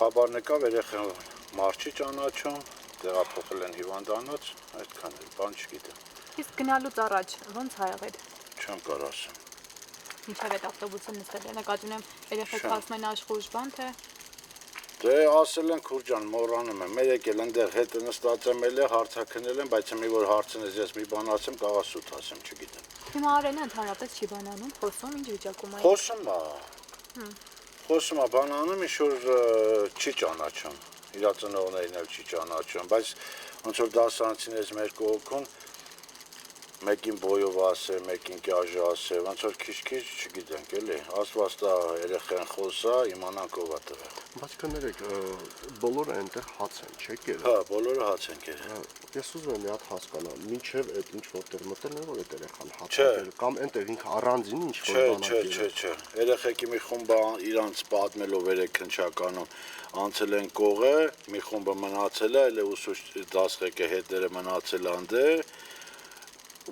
Խաբարնեկավ երեխան մարդ չի ճանաչում, տեղափոխել են հիվանդանոց, այդքան էլ, բան չգիտեմ։ Իսկ գնալուց առաջ ո՞նց ա եղել։ Չեմ կարող ասեմ։ Ինչև այդ ավտոբուսը նստել է, նկատի ունեմ երեխեք ասում են աշխուժ բան, թե։ Դե ասել են քուր ջան, մոռանում եմ, մեր եկել ընդեղ հետը նստած եմ ելը, հարցակնել եմ, բայց մի որ հարցնես ես մի բան ասեմ, կարող սուտ ասեմ, չգիտեմ։ Հիմա Արենը ընդհանրապես չի բանանում, խոսում, ինչ վիճակում է։ Խոսում է, բանանում ինչ որ չի ճանաչում, իր ծնողներին էլ չի ճանաչում, բայց ոնց որ դասարանցիներից մեր կողքուն մեկին բոյով ասե, մեկին կյաժը ասե, ոնց որ քիչ-քիչ չգիտենք, էլի, ասված տա երեխան խոսա, իմանանք ով է տվել։ Բայց կներեք, բոլորը այնտեղ հաց են, չէ՞ կերել։ Հա, բոլորը հաց են կերել։ Ես ուզում եմ մի հատ հասկանալ, մինչև այդ ինչ որտեղ մտել են, որ այդ երեխան հաց Չէ։ է կամ այնտեղ ինքը առանձին ինչ որ բան է կերել։ Չէ։ Երեխեքի մի խումբը իրանց պատմելով երեքնչականում անցել են կողը, մի խումբը մնացել է, այլ ուսուցիչ դասղեկը հետները մնացել անդե,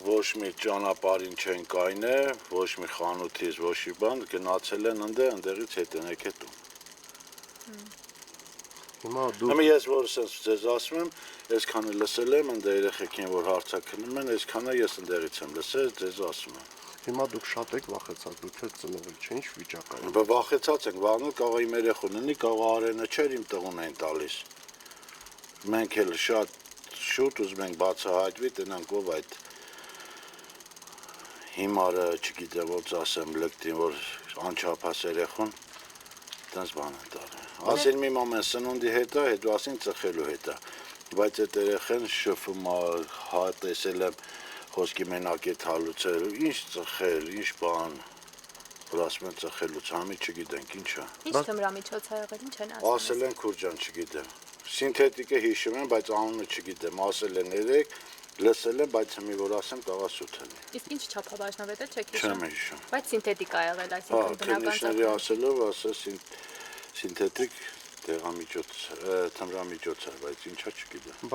ոչ մի ճանապարհին չեն կայնե, ոչ մի խանութից, ոչ մի բան, գնացել են ընդեղից հետ են եկել տուն։ Հիմա ես որ ձեզ ասում եմ, այսքանը լսել եմ, ընդ երեխեքին որ հարցակնում են, այսքանը ես ընդեղից եմ լսել, ձեզ ասում եմ։ Հիմա դուք շատ եք վախեցած, դուք եք ծնողի, չէ՞ ինչ վիճակ է։ Բա վախեցած ենք, վաղն կարող իմ երեխուն լինի, կարող Արենը չէր իմ տղուն էին տալիս։ Մենք էլ շատ շուտ ուզում ենք բացահայտվի, տնանք ով այդ հիմարը, չգիտեմ ոնց ասեմ, լկտին, որ անչափահաս երեխուն, տենց բան են տալի։ Ասին մի մոմեն սնունդի հետ է, հետո ասին ծխելու հետ է, բայց այդ երեխան շփում է, տեսել եմ խոսքի մենակ է թալուցել, ինչ ծխել, ինչ բան, որ ասում են ծխելուց, համի չգիտենք ինչա։ Ինչ թմրամիջոց ա եղել, ինչ են ասում։ Ասել են քուր ջան, չգիտեմ։ Սինթետիկը հիշում եմ, բայց անունը չգիտեմ, ասել են երեք, լսել եմ, բայց մի որ ասեմ, կարող սուտ լինի։ Իսկ ինչ չափաբաժնավետ է, չեք Չեմ հիշում։ հիշում։ Բայց սինթետիկ ա եղել, Հա, այսինքն քննիչների ասելով, ասա սինթետիկ դեղամիջոց, թմրամիջոց է, բայց ինչա չգիտեմ։